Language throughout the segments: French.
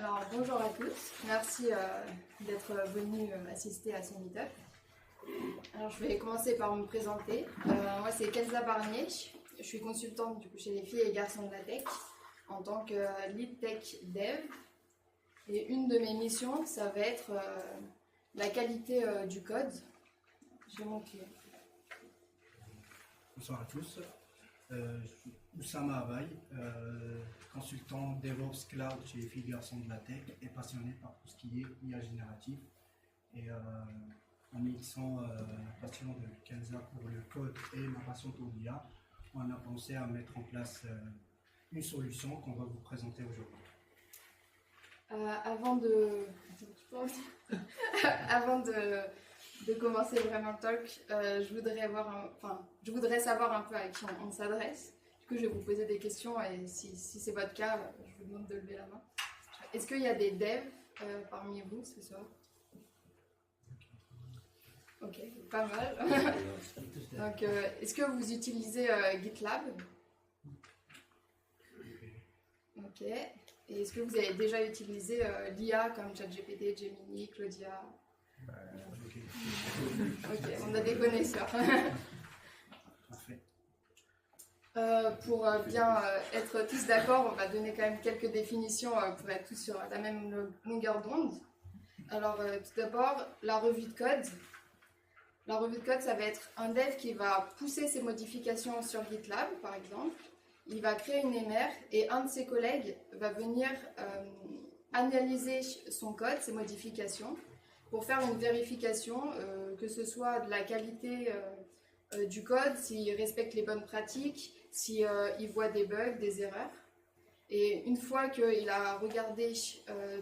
Alors bonjour à tous, merci d'être venus assister à ce meet-up. Alors je vais commencer par me présenter. Moi c'est Kenza Barnier, je suis consultante du coup, chez les filles et garçons de la tech en tant que lead tech dev. Et une de mes missions, ça va être la qualité du code. Je vais montrer. Bonsoir à tous, je suis Oussama Abaye, consultant DevOps Cloud chez les filles et garçons de la tech et passionné par tout ce qui est IA génératif. Et en mixant la passion de Kenza pour le code et ma passion pour l'IA, on a pensé à mettre en place une solution qu'on va vous présenter aujourd'hui. Avant de commencer vraiment le talk, je voudrais savoir un peu à qui on s'adresse. Du coup, je vais vous poser des questions et si c'est votre cas, je vous demande de lever la main. Est-ce qu'il y a des devs parmi vous ce soir? Ok, pas mal. Donc, est-ce que vous utilisez GitLab? Ok. Et est-ce que vous avez déjà utilisé l'IA comme ChatGPT, Gemini, Claudia? Ok, on a des connaisseurs. Pour bien être tous d'accord, on va donner quand même quelques définitions pour être tous sur la même longueur d'onde. Alors, tout d'abord, la revue de code. La revue de code, ça va être un dev qui va pousser ses modifications sur GitLab, par exemple. Il va créer une MR et un de ses collègues va venir analyser son code, ses modifications, pour faire une vérification, que ce soit de la qualité du code, s'il respecte les bonnes pratiques, s'il voit des bugs, des erreurs. Et une fois qu'il a regardé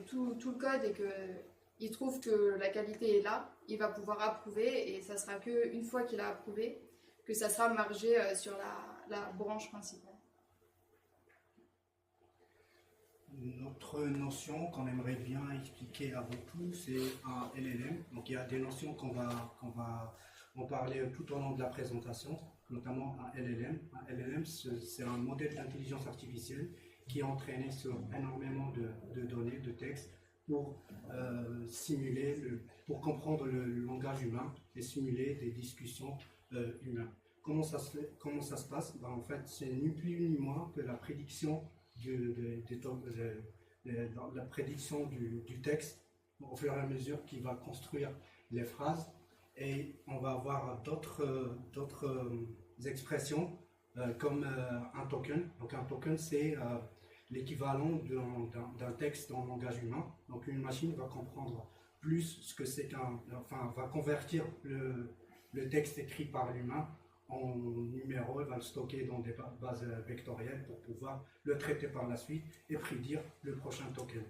tout le code et qu'il trouve que la qualité est là, il va pouvoir approuver et ça sera qu'une fois qu'il a approuvé que ça sera margé sur la branche principale. Notre notion qu'on aimerait bien expliquer avant tout, c'est un LLM. Donc il y a des notions qu'on va en parler tout au long de la présentation, notamment un LLM. Un LLM, c'est un modèle d'intelligence artificielle qui est entraîné sur énormément de données, de textes, pour pour comprendre le langage humain et simuler des discussions humaines. Comment ça se passe? En fait, c'est ni plus ni moins que la prédiction la prédiction du texte au fur et à mesure qu'il va construire les phrases, et on va avoir d'autres expressions comme un token. Donc un token, c'est l'équivalent d'un texte en langage humain. Donc une machine va comprendre plus ce que c'est va convertir le texte écrit par l'humain en numéro, elle va le stocker dans des bases vectorielles pour pouvoir le traiter par la suite et prédire le prochain token.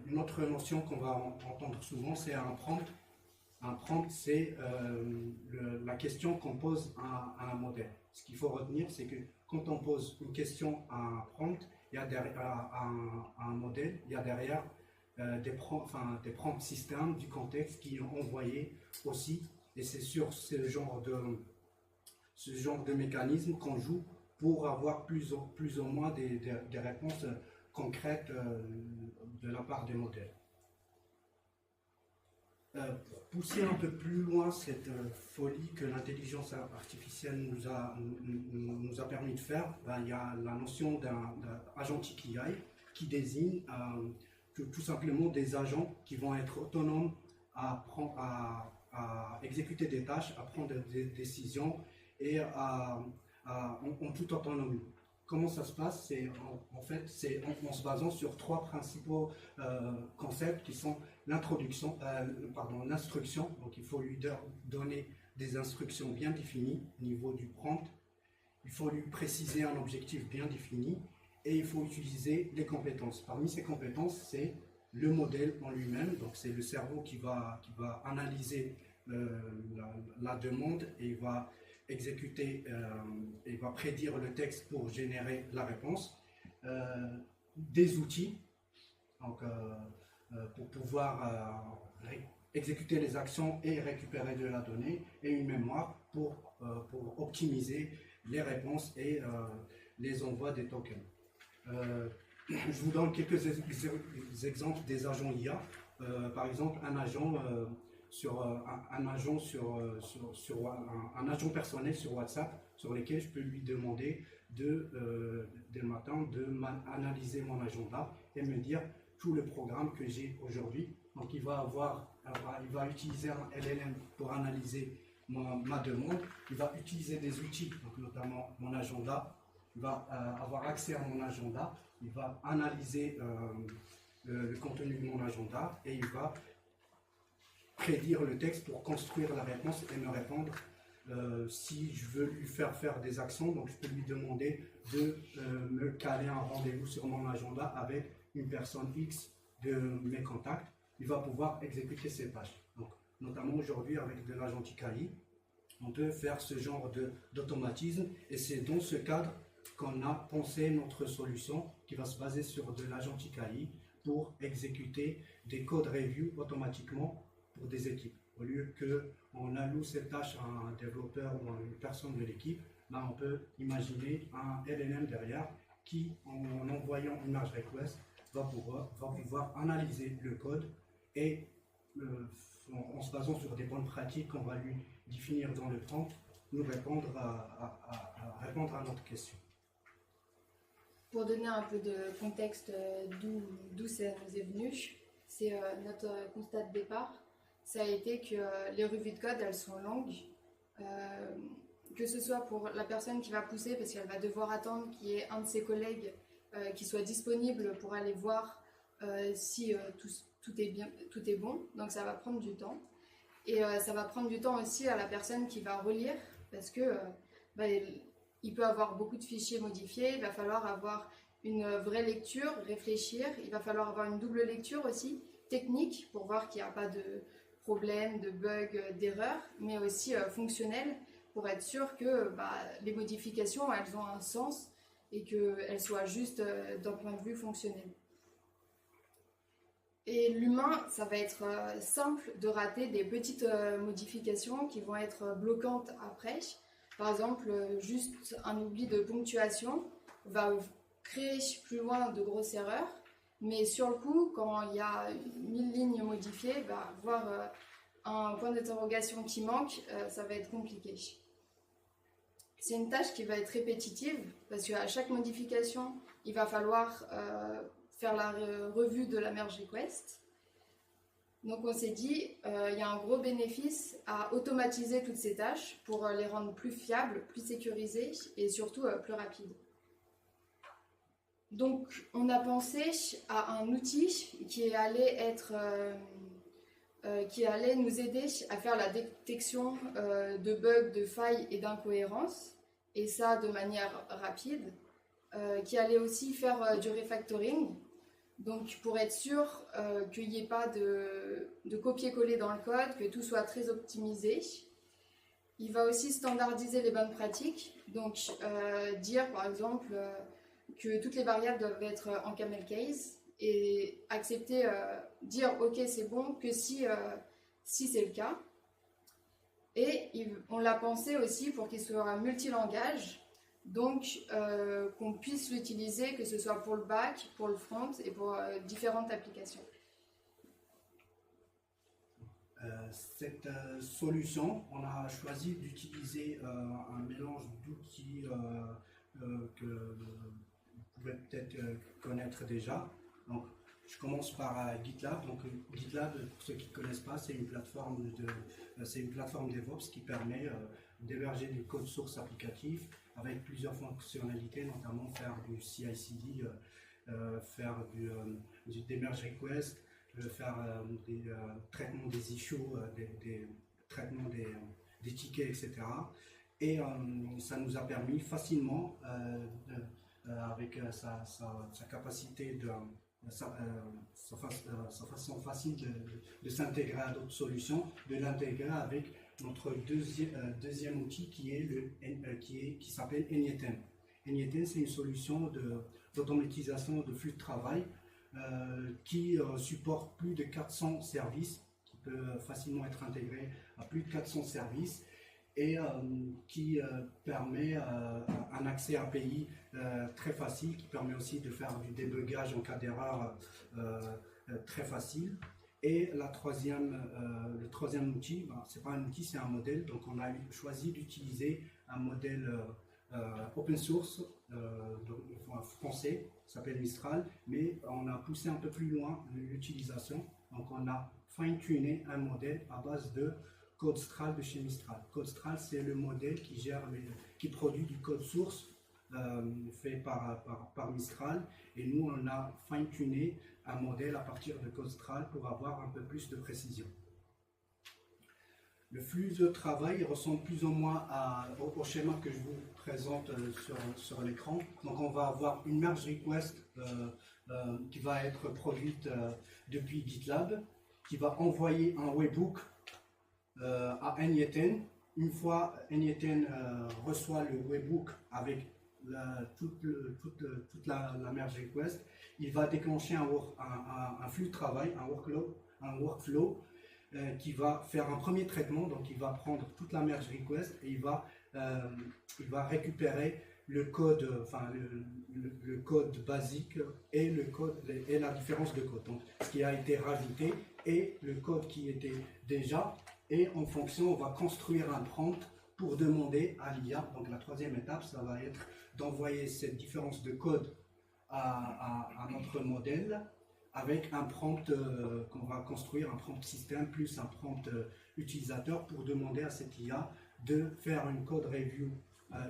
Une autre notion qu'on va entendre souvent, c'est un prompt. Un prompt, c'est la question qu'on pose à un modèle. Ce qu'il faut retenir, c'est que quand on pose une question à un prompt, à un modèle, il y a derrière des prompts systèmes du contexte qui ont envoyé aussi, et c'est sur ce genre de mécanisme qu'on joue pour avoir plus ou moins des réponses concrètes de la part des modèles. Pour pousser un peu plus loin cette folie que l'intelligence artificielle nous a permis de faire, il y a la notion d'un agentic AI qui désigne tout simplement des agents qui vont être autonomes à exécuter des tâches, à prendre des décisions et en toute autonomie. Comment ça se passe? C'est en se basant sur trois principaux concepts qui sont l'instruction. Donc il faut lui donner des instructions bien définies au niveau du prompt. Il faut lui préciser un objectif bien défini. Et il faut utiliser les compétences. Parmi ces compétences, c'est le modèle en lui-même. Donc c'est le cerveau qui va analyser la demande et il va exécuter et va prédire le texte pour générer la réponse. Des outils donc, pour pouvoir exécuter les actions et récupérer de la donnée, et une mémoire pour optimiser les réponses et les envois des tokens. Je vous donne quelques exemples des agents IA. Par exemple, un agent un agent personnel sur WhatsApp, sur lequel je peux lui demander dès le matin analyser mon agenda et me dire tout le programme que j'ai aujourd'hui. Donc il va utiliser un LLM pour analyser ma demande. Il va utiliser des outils, donc notamment mon agenda. Il va avoir accès à mon agenda. Il va analyser le contenu de mon agenda et il va prédire le texte pour construire la réponse et me répondre. Si je veux lui faire des actions, donc je peux lui demander de me caler un rendez-vous sur mon agenda avec une personne X de mes contacts. Il va pouvoir exécuter ces tâches. Donc, notamment aujourd'hui avec de l'agentique AI, on peut faire ce genre d'automatisme et c'est dans ce cadre qu'on a pensé notre solution qui va se baser sur de l'agentique AI pour exécuter des code review automatiquement pour des équipes. Au lieu qu'on alloue cette tâche à un développeur ou à une personne de l'équipe, là on peut imaginer un LLM derrière qui, en envoyant une merge request, va pouvoir analyser le code et en se basant sur des bonnes pratiques qu'on va lui définir dans le prompt, nous répondre à notre question. Pour donner un peu de contexte d'où ça nous est venu, c'est notre constat de départ. Ça a été que les revues de code, elles sont longues, que ce soit pour la personne qui va pousser, parce qu'elle va devoir attendre qu'il y ait un de ses collègues qui soit disponible pour aller voir si tout est bon, donc ça va prendre du temps. Et ça va prendre du temps aussi à la personne qui va relire, parce que il peut avoir beaucoup de fichiers modifiés, il va falloir avoir une vraie lecture, réfléchir, il va falloir avoir une double lecture aussi, technique, pour voir qu'il n'y a pas de problème, de bug, d'erreur, mais aussi fonctionnel, pour être sûr que les modifications, elles ont un sens et qu'elles soient justes d'un point de vue fonctionnel. Et l'humain, ça va être simple de rater des petites modifications qui vont être bloquantes après. Par exemple, juste un oubli de ponctuation va créer plus loin de grosses erreurs, mais sur le coup, quand il y a 1000 lignes modifiées, voir un point d'interrogation qui manque, ça va être compliqué. C'est une tâche qui va être répétitive, parce qu'à chaque modification, il va falloir faire la revue de la merge request. Donc on s'est dit, il y a un gros bénéfice à automatiser toutes ces tâches pour les rendre plus fiables, plus sécurisées et surtout plus rapides. Donc on a pensé à un outil qui allait nous aider à faire la détection de bugs, de failles et d'incohérences, et ça de manière rapide, qui allait aussi faire du refactoring. Donc pour être sûr qu'il n'y ait pas de copier-coller dans le code, que tout soit très optimisé. Il va aussi standardiser les bonnes pratiques, donc dire par exemple que toutes les variables doivent être en camel case et accepter, dire ok c'est bon que si c'est le cas. Et on l'a pensé aussi pour qu'il soit multilangage. Donc, qu'on puisse l'utiliser, que ce soit pour le back, pour le front et pour différentes applications. Cette solution, on a choisi d'utiliser un mélange d'outils que vous pouvez peut-être connaître déjà. Donc, je commence par GitLab. Donc, GitLab, pour ceux qui ne connaissent pas, c'est une plateforme DevOps qui permet d'héberger du code source applicatif avec plusieurs fonctionnalités, notamment faire du CI/CD, faire des merge requests, faire des traitements des issues, des traitements des tickets, etc. Et ça nous a permis facilement, avec sa capacité sa façon facile de s'intégrer à d'autres solutions, de l'intégrer avec notre deuxième outil qui s'appelle Anyeten. Anyeten, c'est une solution d'automatisation de flux de travail qui supporte plus de 400 services, qui peut facilement être intégré à plus de 400 services et qui permet un accès API très facile, qui permet aussi de faire du débugage en cas d'erreur très facile. Et le troisième outil, c'est pas un outil, c'est un modèle. Donc on a choisi d'utiliser un modèle open source français, qui s'appelle Mistral, mais on a poussé un peu plus loin l'utilisation. Donc on a fine-tuné un modèle à base de CodeStral de chez Mistral. CodeStral, c'est le modèle qui produit du code source fait par Mistral, et nous on a fine-tuné un modèle à partir de CodeStral pour avoir un peu plus de précision. Le flux de travail ressemble plus ou moins au schéma que je vous présente sur l'écran. Donc on va avoir une merge request qui va être produite depuis GitLab, qui va envoyer un webhook à N8N. Une fois N8N reçoit le webhook avec toute la merge request, il va déclencher un flux de travail, un workflow qui va faire un premier traitement. Donc il va prendre toute la merge request et il va récupérer le code, le code basique et la différence de code. Donc ce qui a été rajouté et le code qui était déjà, et en fonction on va construire un prompt pour demander à l'IA. Donc la troisième étape, ça va être d'envoyer cette différence de code à notre modèle avec un prompt qu'on va construire, un prompt système plus un prompt utilisateur, pour demander à cette IA de faire une code review,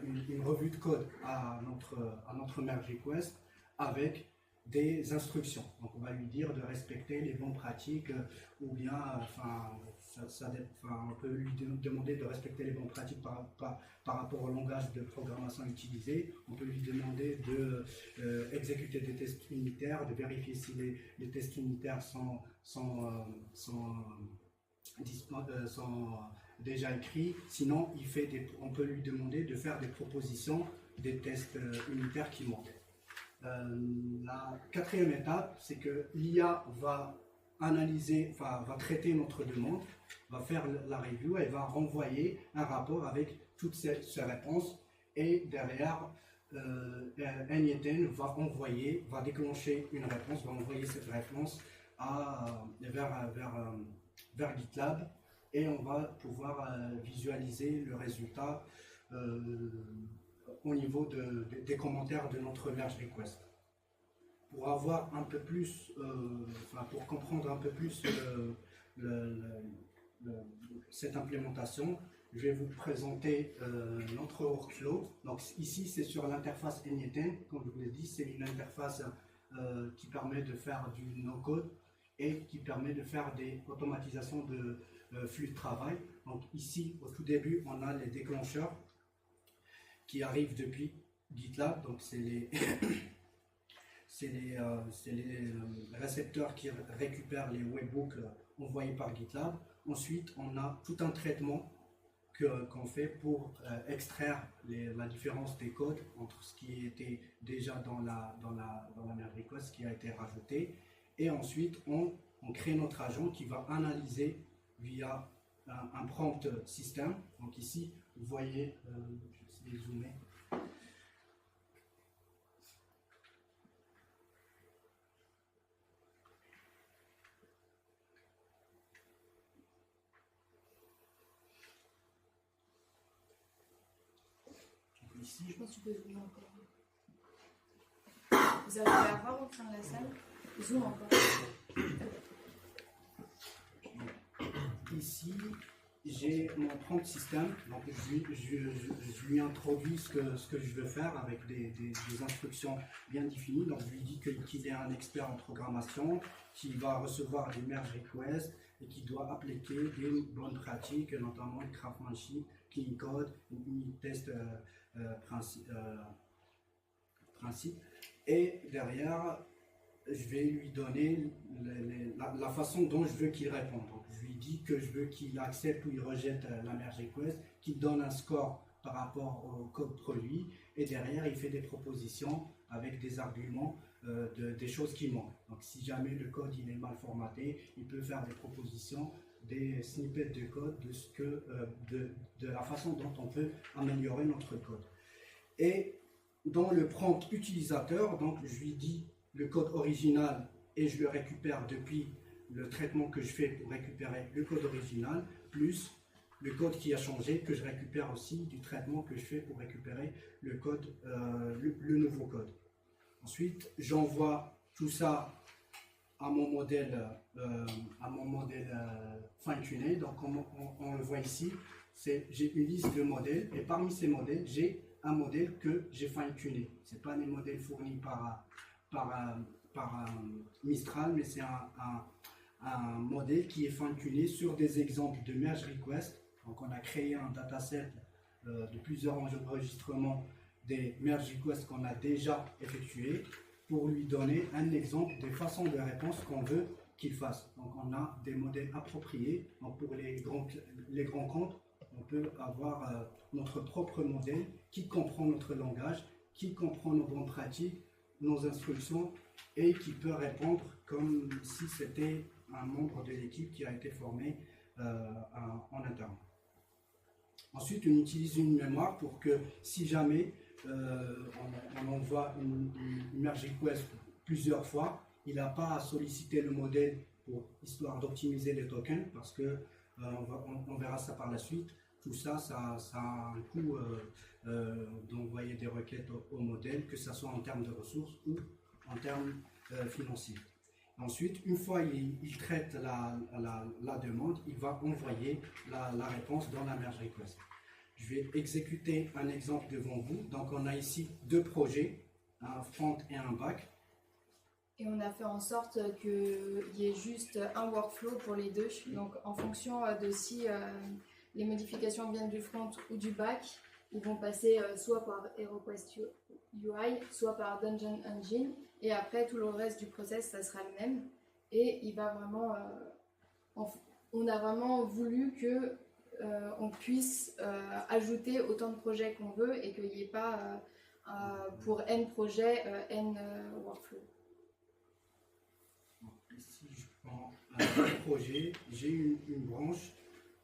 une revue de code à notre merge request avec des instructions. Donc on va lui dire de respecter les bonnes pratiques, ou bien on peut lui demander de respecter les bonnes pratiques par rapport au langage de programmation utilisé. On peut lui demander de exécuter des tests unitaires, de vérifier si les tests unitaires sont déjà écrits. Sinon, on peut lui demander de faire des propositions des tests unitaires qui manquent. La quatrième étape, c'est que l'IA va va traiter notre demande, va faire la review et va renvoyer un rapport avec toutes ces réponses, et derrière N8N va déclencher une réponse, va envoyer cette réponse vers GitLab, et on va pouvoir visualiser le résultat au niveau des commentaires de notre merge request. Pour avoir un peu plus, pour comprendre un peu plus cette implémentation, je vais vous présenter notre workflow. Donc ici, c'est sur l'interface N8N. Comme je vous l'ai dit, c'est une interface qui permet de faire du no-code et qui permet de faire des automatisations de flux de travail. Donc ici, au tout début, on a les déclencheurs qui arrivent depuis GitLab. Donc c'est les récepteurs qui récupèrent les webhooks envoyés par GitLab. Ensuite, on a tout un traitement qu'on fait pour extraire la différence des codes entre ce qui était déjà dans la merge request, ce qui a été rajouté. Et ensuite, on crée notre agent qui va analyser via un prompt système. Donc ici, vous voyez, je vais zoomer. Ici, je pense que tu peux zoomer encore. Vous avez la voir au fond de la salle? Zoom encore. Ici, j'ai mon prompt système. Donc je lui introduis ce que je veux faire avec des instructions bien définies. Donc je lui dis qu'il est un expert en programmation, qui va recevoir des merge requests et qui doit appliquer des bonnes pratiques, notamment le craftsmanship, clean code, unit test principe. Et derrière, je vais lui donner la façon dont je veux qu'il réponde. Donc, je lui dis que je veux qu'il accepte ou il rejette la merge request, qu'il donne un score par rapport au code produit, et derrière il fait des propositions avec des arguments des choses qui manquent. Donc si jamais le code il est mal formaté, il peut faire des propositions des snippets de code de la façon dont on peut améliorer notre code. Et dans le prompt utilisateur, donc je lui dis le code original et je le récupère depuis le traitement que je fais pour récupérer le code original, plus le code qui a changé que je récupère aussi du traitement que je fais pour récupérer le code, le nouveau code. Ensuite, j'envoie tout ça à mon modèle, fine-tuné. Donc, on le voit ici, j'ai une liste de modèles et parmi ces modèles, j'ai un modèle que j'ai fine-tuné. Ce n'est pas des modèles fournis par Mistral, mais c'est un modèle qui est fine-tuné sur des exemples de merge request. Donc, on a créé un dataset de plusieurs enregistrements des merge requests qu'on a déjà effectués pour lui donner un exemple des façons de réponse qu'on veut qu'il fasse. Donc, on a des modèles appropriés. Donc, pour les grands comptes, on peut avoir notre propre modèle qui comprend notre langage, qui comprend nos bonnes pratiques, nos instructions et qui peut répondre comme si c'était un membre de l'équipe qui a été formé en interne. Ensuite, on utilise une mémoire pour que si jamais on envoie une merge request plusieurs fois, il n'a pas à solliciter le modèle histoire d'optimiser les tokens parce que on verra ça par la suite. Tout ça, ça a un coût d'envoyer des requêtes au modèle, que ce soit en termes de ressources ou en termes financiers. Ensuite, une fois il traite la demande, il va envoyer la réponse dans la merge request. Je vais exécuter un exemple devant vous. Donc, on a ici deux projets, un front et un back. Et on a fait en sorte qu'il y ait juste un workflow pour les deux. Donc, en fonction de si les modifications viennent du front ou du back, ils vont passer soit par HeroQuest UI, soit par Dungeon Engine. Et après, tout le reste du process, ça sera le même. Et il va vraiment... on a vraiment voulu que on puisse ajouter autant de projets qu'on veut et qu'il n'y ait pas pour N projets, N workflow. Ici, je prends un projet, j'ai une branche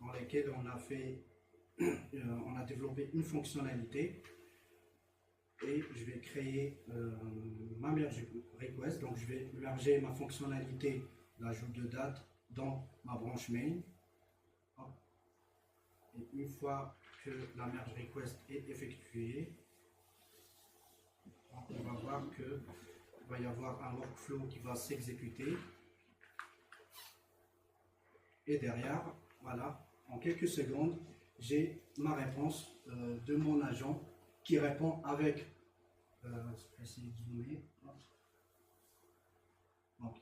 dans laquelle on a développé une fonctionnalité et je vais créer ma merge request. Donc, je vais merger ma fonctionnalité l'ajout de date dans ma branche main. Et une fois que la merge request est effectuée, on va voir qu'il va y avoir un workflow qui va s'exécuter. Et derrière, voilà, en quelques secondes, j'ai ma réponse de mon agent qui répond avec... je vais essayer de zoomer. Donc,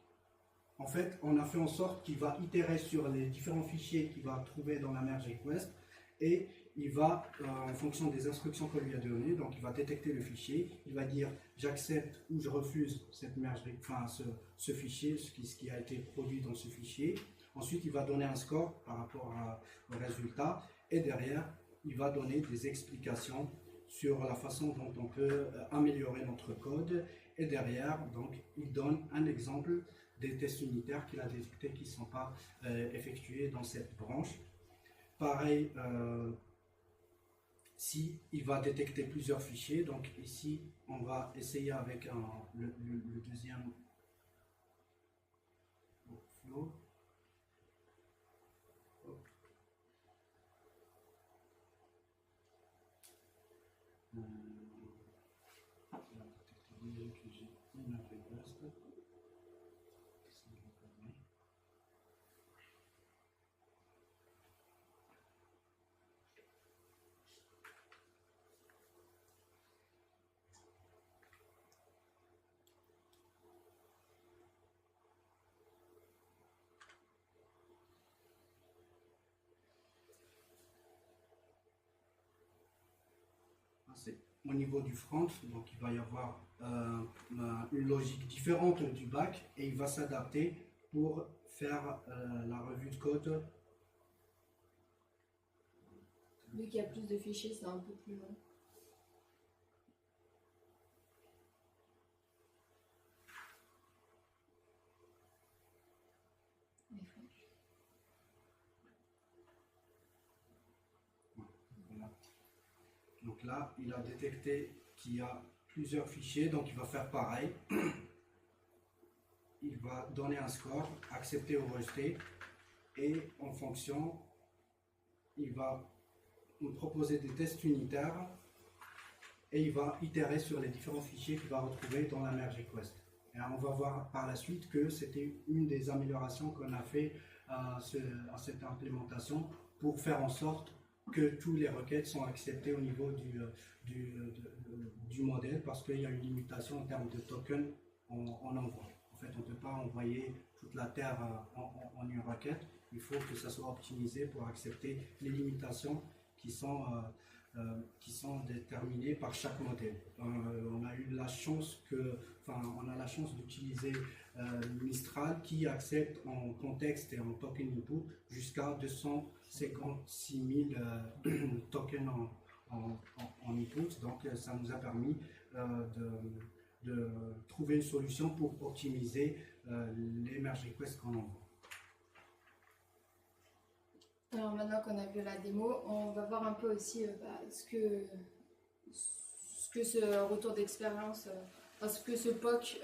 en fait, on a fait en sorte qu'il va itérer sur les différents fichiers qu'il va trouver dans la merge request et il va, en fonction des instructions qu'on lui a données, donc il va détecter le fichier, il va dire j'accepte ou je refuse cette merge, ce fichier, ce qui a été produit dans ce fichier. Ensuite, il va donner un score par rapport au résultat et derrière, il va donner des explications sur la façon dont on peut améliorer notre code et derrière, donc, il donne un exemple des tests unitaires qu'il a détectés qui ne sont pas effectués dans cette branche. Pareil, si il va détecter plusieurs fichiers, donc ici, on va essayer avec le deuxième workflow. C'est au niveau du front, donc il va y avoir une logique différente du back et il va s'adapter pour faire la revue de code. Vu qu'il y a plus de fichiers, c'est un peu plus long. Donc là, il a détecté qu'il y a plusieurs fichiers, donc il va faire pareil. Il va donner un score, accepter ou rejeter, et en fonction, il va nous proposer des tests unitaires et il va itérer sur les différents fichiers qu'il va retrouver dans la merge request. Et on va voir par la suite que c'était une des améliorations qu'on a fait à cette implémentation pour faire en sorte que toutes les requêtes sont acceptées au niveau du modèle, parce qu'il y a une limitation en termes de tokens en envoi. En fait, on ne peut pas envoyer toute la Terre en une requête. Il faut que ça soit optimisé pour accepter les limitations qui sont déterminées par chaque modèle. On a eu la chance d'utiliser Mistral qui accepte en contexte et en token input jusqu'à 256 000 tokens en input. Donc ça nous a permis de trouver une solution pour optimiser les merge requests qu'on envoie. Alors maintenant qu'on a vu la démo, on va voir un peu aussi ce que ce retour d'expérience, ce que ce POC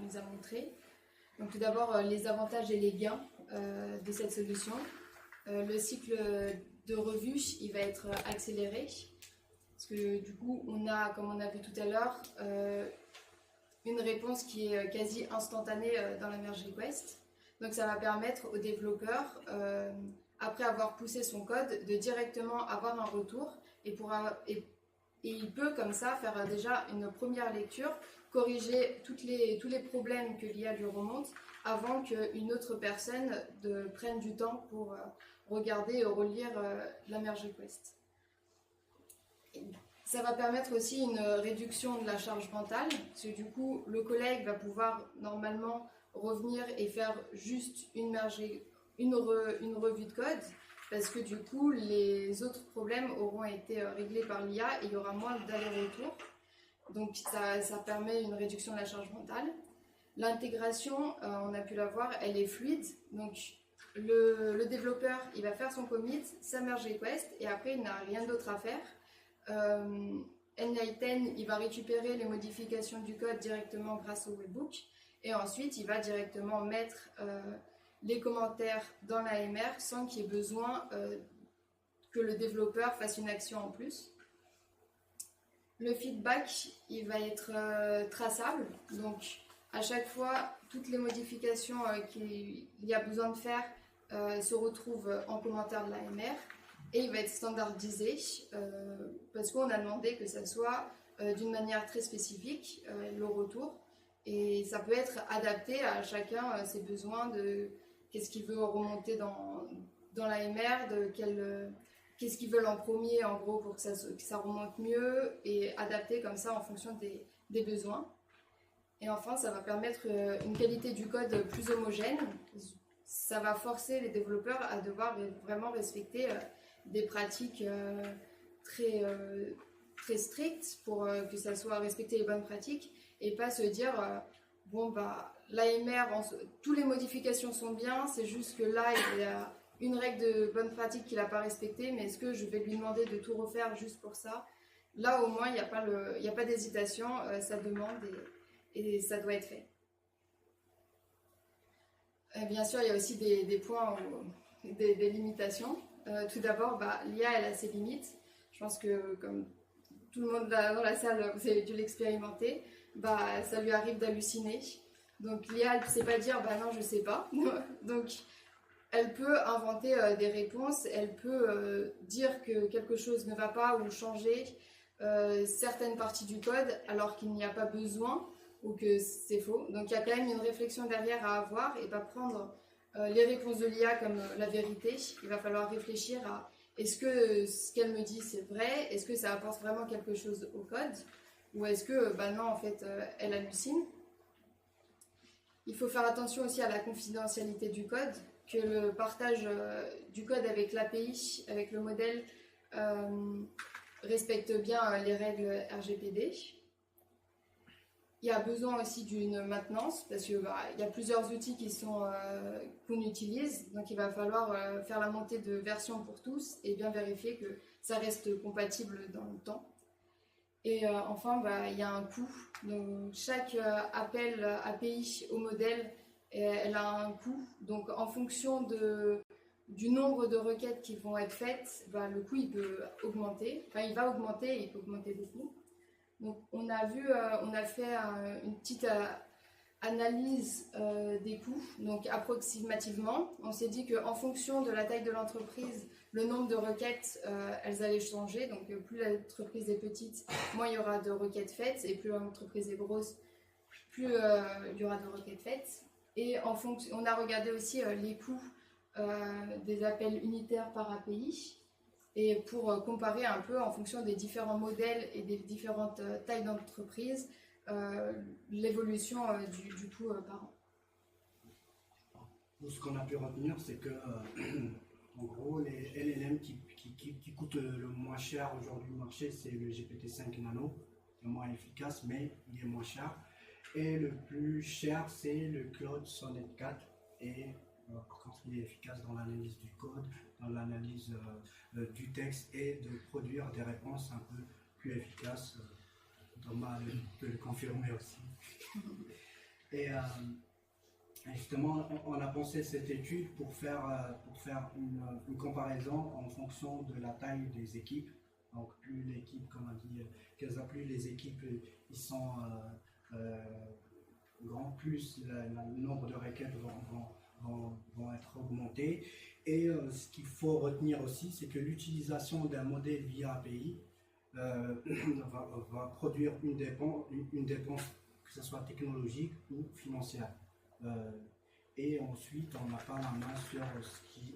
nous a montré. Donc tout d'abord les avantages et les gains de cette solution. Le cycle de revue, il va être accéléré. Parce que du coup, on a, comme on a vu tout à l'heure, une réponse qui est quasi instantanée dans la merge request. Donc ça va permettre aux développeurs, après avoir poussé son code, de directement avoir un retour et il peut comme ça faire déjà une première lecture, corriger tous les problèmes que l'IA lui remonte avant qu'une autre personne prenne du temps pour regarder et relire la merge request. Ça va permettre aussi une réduction de la charge mentale, parce que du coup, le collègue va pouvoir normalement revenir et faire juste une revue de code, parce que du coup, les autres problèmes auront été réglés par l'IA et il y aura moins d'allers-retours. Donc ça permet une réduction de la charge mentale. L'intégration, on a pu la voir, elle est fluide. Donc le développeur, il va faire son commit, sa merge request, et après, il n'a rien d'autre à faire. Enlighten, il va récupérer les modifications du code directement grâce au webbook et ensuite il va directement mettre les commentaires dans l'AMR sans qu'il y ait besoin que le développeur fasse une action en plus. Le feedback, il va être traçable, donc à chaque fois toutes les modifications qu'il y a besoin de faire se retrouvent en commentaire de l'AMR. Et il va être standardisé parce qu'on a demandé que ça soit d'une manière très spécifique, le retour. Et ça peut être adapté à chacun ses besoins de qu'est-ce qu'il veut remonter dans l'AMR, qu'est-ce qu'ils veulent en premier en gros pour que ça remonte mieux et adapté comme ça en fonction des besoins. Et enfin, ça va permettre une qualité du code plus homogène. Ça va forcer les développeurs à devoir vraiment respecter des pratiques très strictes pour que ça soit respecter les bonnes pratiques et pas se dire l'AMR, toutes les modifications sont bien, c'est juste que là il y a une règle de bonne pratique qu'il n'a pas respectée, mais est-ce que je vais lui demander de tout refaire juste pour ça? Là au moins il n'y a pas d'hésitation, ça demande et ça doit être fait. Bien sûr il y a aussi des points, des limitations. Tout d'abord, l'IA elle a ses limites. Je pense que comme tout le monde dans la salle, vous avez dû l'expérimenter, ça lui arrive d'halluciner. Donc l'IA elle ne sait pas dire non je sais pas. Donc elle peut inventer des réponses, elle peut dire que quelque chose ne va pas ou changer certaines parties du code alors qu'il n'y a pas besoin ou que c'est faux. Donc il y a quand même une réflexion derrière à avoir et pas prendre les réponses de l'IA comme la vérité. Il va falloir réfléchir à est-ce que ce qu'elle me dit c'est vrai, est-ce que ça apporte vraiment quelque chose au code ou est-ce que non en fait elle hallucine. Il faut faire attention aussi à la confidentialité du code, que le partage du code avec l'API, avec le modèle respecte bien les règles RGPD. Il y a besoin aussi d'une maintenance parce qu'il y a plusieurs outils qu'on utilise. Donc il va falloir faire la montée de version pour tous et bien vérifier que ça reste compatible dans le temps. Et enfin, il y a un coût. Donc, chaque appel API au modèle, elle a un coût. Donc, en fonction du nombre de requêtes qui vont être faites, le coût il peut augmenter. Enfin, il va augmenter et il peut augmenter beaucoup. Donc, on a fait une petite analyse des coûts. Donc, approximativement, on s'est dit qu'en fonction de la taille de l'entreprise, le nombre de requêtes, elles allaient changer. Donc, plus l'entreprise est petite, moins il y aura de requêtes faites. Et plus l'entreprise est grosse, plus il y aura de requêtes faites. Et on a regardé aussi les coûts des appels unitaires par API. Et pour comparer un peu en fonction des différents modèles et des différentes tailles d'entreprise, l'évolution du coût par an. Ce qu'on a pu retenir, c'est que en gros, les LLM qui coûtent le moins cher aujourd'hui au marché, c'est le GPT-5 Nano, le moins efficace, mais il est moins cher. Et le plus cher, c'est le Claude Sonnet 4. Et par contre, il est efficace dans l'analyse du code, dans l'analyse du texte et de produire des réponses un peu plus efficaces. Thomas peut le confirmer aussi. Et justement, on a pensé cette étude pour faire une comparaison en fonction de la taille des équipes. Donc, plus l'équipe, comme on dit, plus les équipes ils sont grands, plus le nombre de requêtes vont être augmentés. Et ce qu'il faut retenir aussi, c'est que l'utilisation d'un modèle via API va produire une dépense, que ce soit technologique ou financière. Et ensuite, on n'a pas la main sur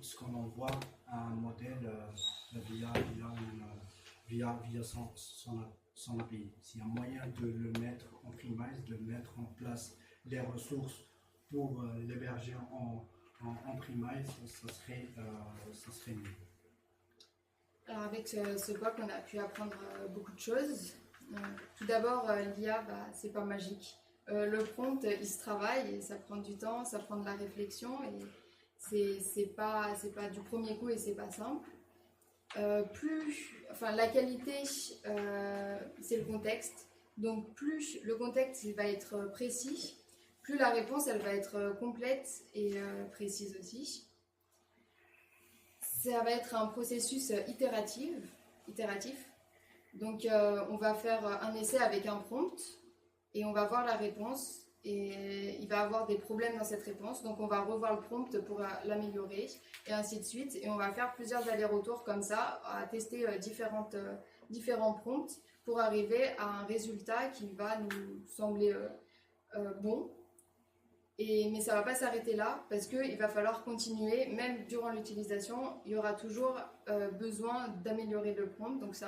ce qu'on envoie à un modèle via son API. S'il y a moyen de le mettre en premise, de mettre en place les ressources pour l'héberger en premise, ça serait mieux. Alors avec ce POC, on a pu apprendre beaucoup de choses. Tout d'abord, l'IA, c'est pas magique. Le prompt, il se travaille et ça prend du temps, ça prend de la réflexion et c'est pas du premier coup et c'est pas simple. La qualité, c'est le contexte. Donc plus le contexte il va être précis, plus la réponse elle va être complète et précise aussi. Ça va être un processus itératif. Donc on va faire un essai avec un prompt et on va voir la réponse et il va avoir des problèmes dans cette réponse. Donc on va revoir le prompt pour l'améliorer et ainsi de suite. Et on va faire plusieurs allers-retours comme ça, à tester différents prompts pour arriver à un résultat qui va nous sembler bon. Mais ça ne va pas s'arrêter là parce qu'il va falloir continuer, même durant l'utilisation, il y aura toujours besoin d'améliorer le prompt, donc c'est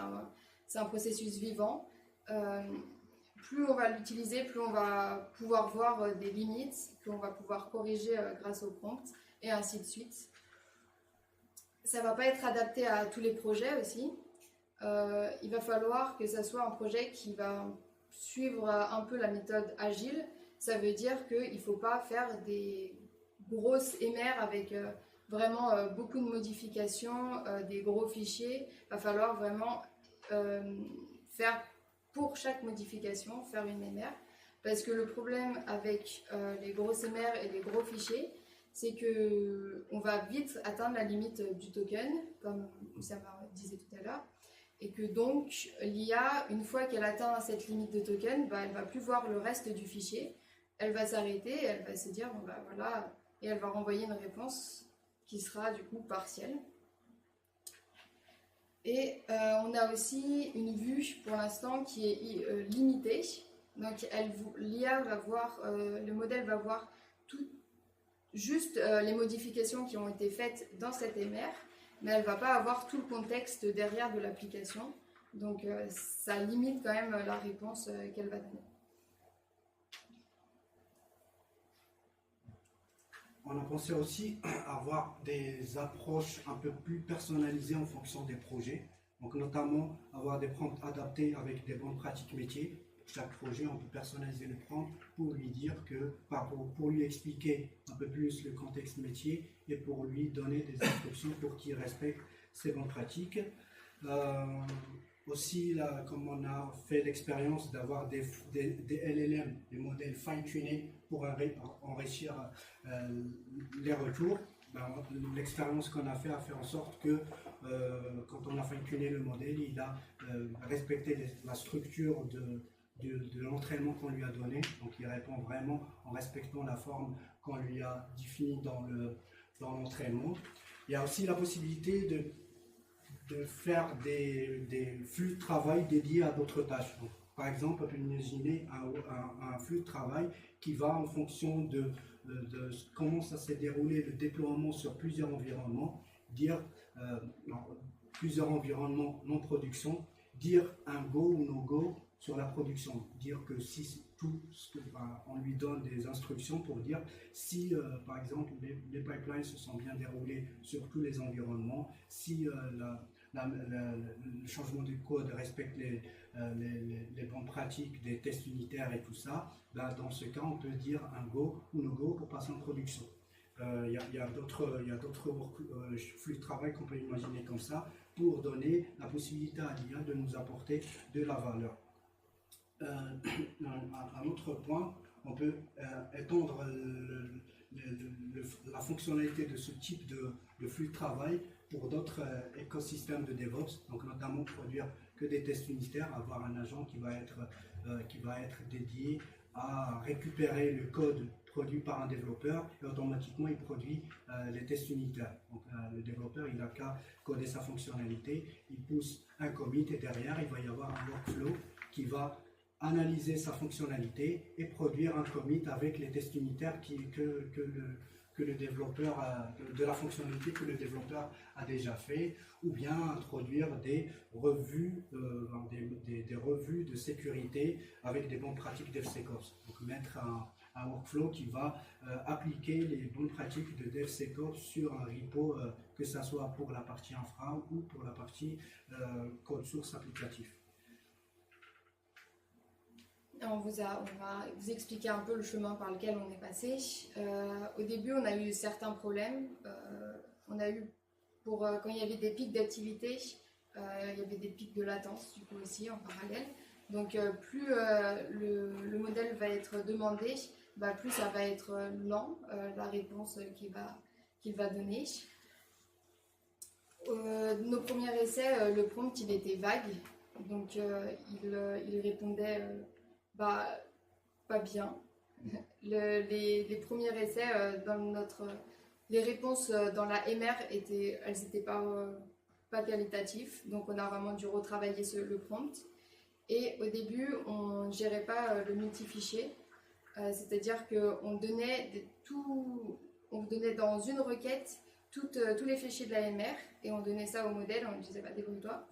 un processus vivant. Plus on va l'utiliser, plus on va pouvoir voir des limites, plus on va pouvoir corriger grâce au prompt, et ainsi de suite. Ça ne va pas être adapté à tous les projets aussi. Il va falloir que ça soit un projet qui va suivre un peu la méthode agile. Ça veut dire qu'il ne faut pas faire des grosses MR avec vraiment beaucoup de modifications, des gros fichiers. Il va falloir vraiment faire pour chaque modification, faire une MR. Parce que le problème avec les grosses MR et les gros fichiers, c'est qu'on va vite atteindre la limite du token, comme Oussama disait tout à l'heure. Et que donc l'IA, une fois qu'elle atteint cette limite de token, elle ne va plus voir le reste du fichier. Elle va s'arrêter, elle va se dire, voilà, et elle va renvoyer une réponse qui sera du coup partielle. Et on a aussi une vue pour l'instant qui est limitée. Donc l'IA va voir, le modèle va voir juste les modifications qui ont été faites dans cette MR, mais elle ne va pas avoir tout le contexte derrière de l'application. Donc ça limite quand même la réponse qu'elle va donner. On a pensé aussi avoir des approches un peu plus personnalisées en fonction des projets. Donc notamment avoir des prompts adaptés avec des bonnes pratiques métiers. Pour chaque projet, on peut personnaliser le prompt pour lui dire pour lui expliquer un peu plus le contexte métier et pour lui donner des instructions pour qu'il respecte ces bonnes pratiques. Aussi, là, comme on a fait l'expérience d'avoir des LLM, des modèles fine-tunés pour enrichir les retours, ben, l'expérience qu'on a fait en sorte que quand on a fine-tuné le modèle, il a respecté la structure de l'entraînement qu'on lui a donné. Donc il répond vraiment en respectant la forme qu'on lui a définie dans l'entraînement. Il y a aussi la possibilité de faire des flux de travail dédiés à d'autres tâches. Donc, par exemple, on peut imaginer un flux de travail qui va en fonction de comment ça s'est déroulé, le déploiement sur plusieurs environnements, dire plusieurs environnements non production, dire un go ou no go sur la production, dire que si on lui donne des instructions pour dire si par exemple les pipelines se sont bien déroulés sur tous les environnements, si le changement du code respecte les bonnes pratiques des tests unitaires et tout ça, ben dans ce cas on peut dire un go ou no go pour passer en production. Il y a d'autres flux de travail qu'on peut imaginer comme ça pour donner la possibilité à l'IA de nous apporter de la valeur. Un autre point, on peut étendre la fonctionnalité de ce type de flux de travail pour d'autres écosystèmes de DevOps, donc notamment produire que des tests unitaires, avoir un agent qui va être dédié à récupérer le code produit par un développeur et automatiquement il produit les tests unitaires. Donc le développeur il n'a qu'à coder sa fonctionnalité, il pousse un commit et derrière il va y avoir un workflow qui va analyser sa fonctionnalité et produire un commit avec les tests unitaires que le développeur de la fonctionnalité que le développeur a déjà fait, ou bien introduire des revues, des revues de sécurité avec des bonnes pratiques DevSecOps. Donc mettre un workflow qui va appliquer les bonnes pratiques de DevSecOps sur un repo, que ce soit pour la partie infra ou pour la partie code source applicatif. On va vous expliquer un peu le chemin par lequel on est passé. Au début, on a eu certains problèmes. On a eu, quand il y avait des pics d'activité, il y avait des pics de latence, du coup aussi, en parallèle. Donc, plus le modèle va être demandé, plus ça va être lent, la réponse qu'il va donner. Nos premiers essais, le prompt, il était vague. Donc, il répondait... pas bien. Les premiers essais les réponses dans la MR elles n'étaient pas qualitatives, donc on a vraiment dû retravailler le prompt. Et au début, on ne gérait pas le multifichier, c'est-à-dire qu'on donnait on donnait dans une requête tous les fichiers de la MR et on donnait ça au modèle, on lui disait débrouille-toi.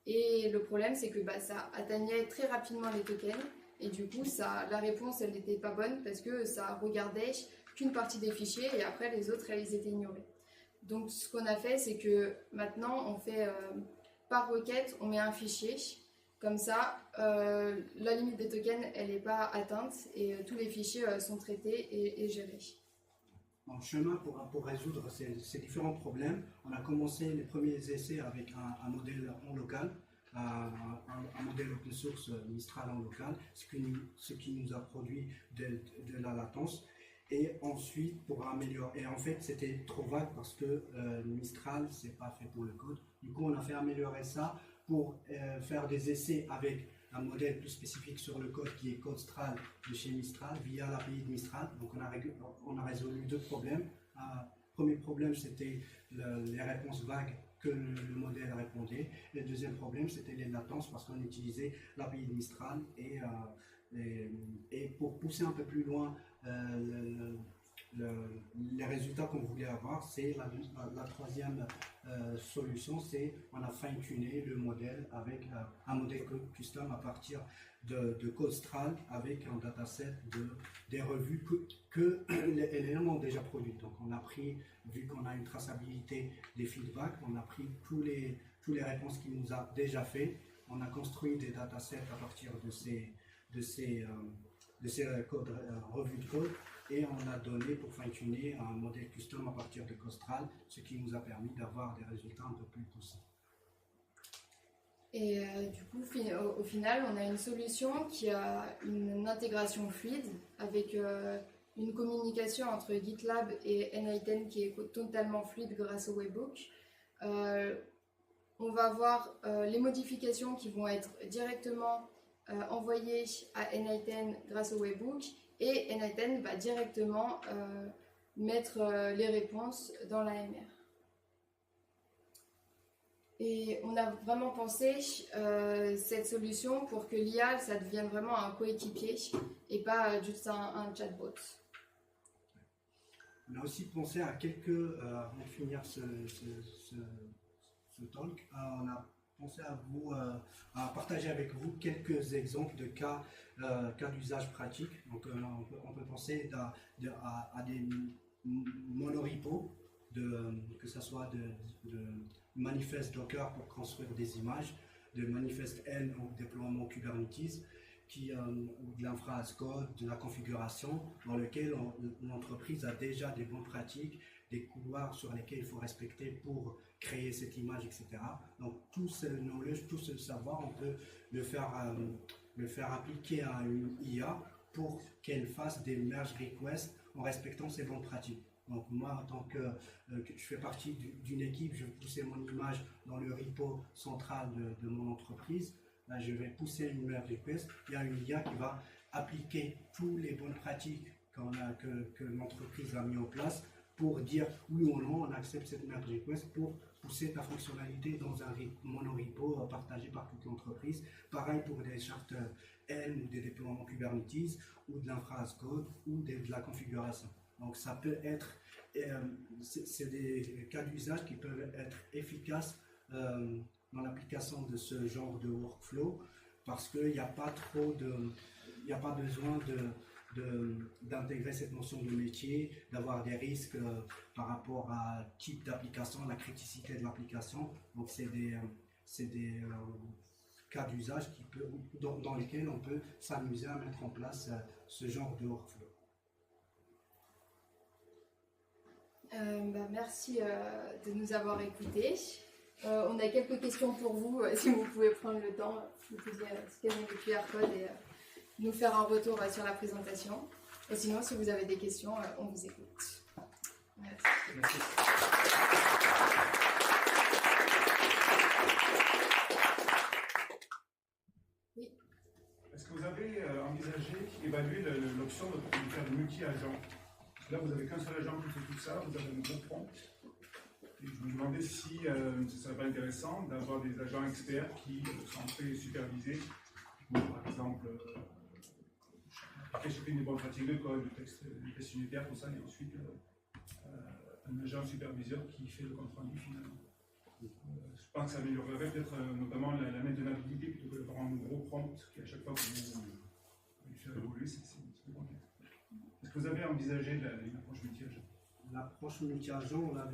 Et le problème, c'est que ça atteignait très rapidement les tokens. Et du coup, la réponse, elle n'était pas bonne parce que ça regardait qu'une partie des fichiers et après les autres, elles étaient ignorées. Donc, ce qu'on a fait, c'est que maintenant, on fait par requête, on met un fichier. Comme ça, la limite des tokens, elle n'est pas atteinte et tous les fichiers sont traités et gérés. En chemin pour résoudre ces différents problèmes, on a commencé les premiers essais avec un modèle en local. Un modèle open source Mistral en local, ce qui nous a produit de la latence. Et ensuite, pour améliorer, et en fait c'était trop vague parce que Mistral c'est pas fait pour le code. Du coup, on a fait améliorer ça pour faire des essais avec un modèle plus spécifique sur le code qui est CodeStral de chez Mistral via l'API de Mistral. Donc on a résolu deux problèmes. Premier problème, c'était les réponses vagues que le modèle répondait. Et le deuxième problème, c'était les latences parce qu'on utilisait l'API de Mistral et pour pousser un peu plus loin les résultats qu'on voulait avoir, c'est la troisième solution, c'est on a fine-tuné le modèle avec un modèle custom à partir de CodeStral avec un dataset des revues que les LLM ont déjà produites. Donc on a pris, vu qu'on a une traçabilité des feedbacks, on a pris tous les réponses qu'il nous a déjà fait, on a construit des datasets à partir de ces revues de code et on a donné pour fine-tuner un modèle custom à partir de CodeStral, ce qui nous a permis d'avoir des résultats un peu plus poussés. Et du coup, au final, on a une solution qui a une intégration fluide avec une communication entre GitLab et n8n qui est totalement fluide grâce au webhook. On va voir les modifications qui vont être directement envoyées à n8n grâce au webhook, et n8n va directement mettre les réponses dans l'AMR. Et on a vraiment pensé cette solution pour que l'IA, ça devienne vraiment un coéquipier et pas juste un chatbot. On a aussi pensé à avant de finir ce talk, on a pensé à partager avec vous quelques exemples de cas d'usage pratique. Donc on peut penser à des monorepos, que ce soit de manifeste Docker pour construire des images, de manifeste N au déploiement Kubernetes, ou de l'infra as code, de la configuration, dans lequel l'entreprise a déjà des bonnes pratiques, des couloirs sur lesquels il faut respecter pour créer cette image, etc. Donc tout ce knowledge, tout ce savoir, on peut le faire appliquer à une IA pour qu'elle fasse des merge requests en respectant ces bonnes pratiques. Donc moi, en tant que je fais partie d'une équipe, je vais pousser mon image dans le repo central de mon entreprise. Là, je vais pousser une merge request. Il y a une IA qui va appliquer toutes les bonnes pratiques que l'entreprise a mis en place pour dire oui ou non, on accepte cette merge request pour pousser ta fonctionnalité dans un monorepo partagé par toute l'entreprise. Pareil pour des chartes N ou des déploiements Kubernetes ou de l'infra as code ou de la configuration. Donc ça peut être, c'est des cas d'usage qui peuvent être efficaces dans l'application de ce genre de workflow, parce qu'il n'y a pas besoin d'intégrer cette notion de métier, d'avoir des risques par rapport à type d'application, la criticité de l'application. Donc c'est des cas d'usage dans lesquels on peut s'amuser à mettre en place ce genre de workflow. Merci de nous avoir écoutés. On a quelques questions pour vous, si vous pouvez prendre le temps, vous pouvez scanner le QR code et nous faire un retour sur la présentation. Et sinon, si vous avez des questions, on vous écoute. Merci. Merci. Oui. Est-ce que vous avez envisagé, évalué l'option de faire du multi-agent? Là, vous n'avez qu'un seul agent qui fait tout ça, vous avez un gros prompt. Et je me demandais si ce serait pas intéressant d'avoir des agents experts qui sont très supervisés, par exemple, chacune des bonnes pratiques de code, des tests unitaires, tout ça, et ensuite un agent superviseur qui fait le compte rendu finalement. Je pense que ça améliorerait peut-être notamment la maintenabilité plutôt que d'avoir un gros prompt qui à chaque fois vous lui faire évoluer, c'est plus complexe. Est-ce que vous avez envisagé une approche multi-agent? L'approche multi-agent, moi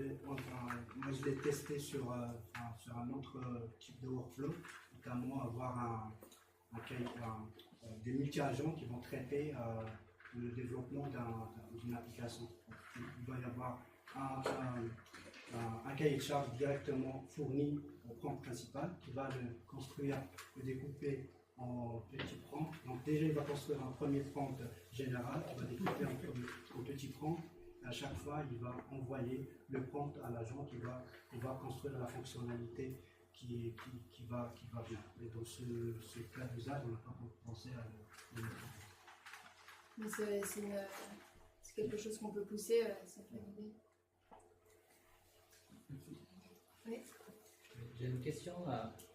je l'ai testé sur un autre type de workflow, notamment avoir des multi-agents qui vont traiter le développement d'une application. Il doit y avoir un cahier de charge directement fourni au prompt principal qui va le construire, le découper en petits prompts. Donc déjà il va construire un premier prompt général, il va découper en petits prompts. À chaque fois, il va envoyer le prompt à l'agent qui va construire la fonctionnalité qui va bien. Et dans ce cas d'usage, on n'a pas pensé à le mettre. Mais c'est quelque chose qu'on peut pousser, ça fait une idée. Oui. J'ai une question.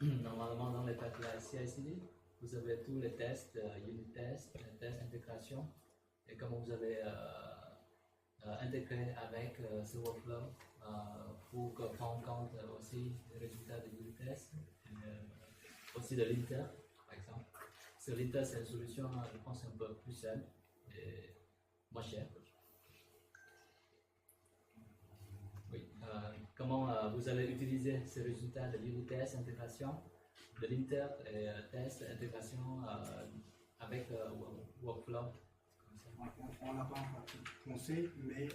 Normalement, dans les pipelines CI/CD, vous avez tous les tests, unit tests, tests d'intégration, et comment vous avez intégré avec ce workflow pour prendre en compte aussi les résultats des unit tests, aussi de l'inter, par exemple. Sur l'inter, c'est une solution, je pense, un peu plus simple et moins chère. Oui. Comment vous allez utiliser ces résultats de l'unit test, intégration, de l'inter et test, intégration avec workflow? On n'a pas encore pensé, mais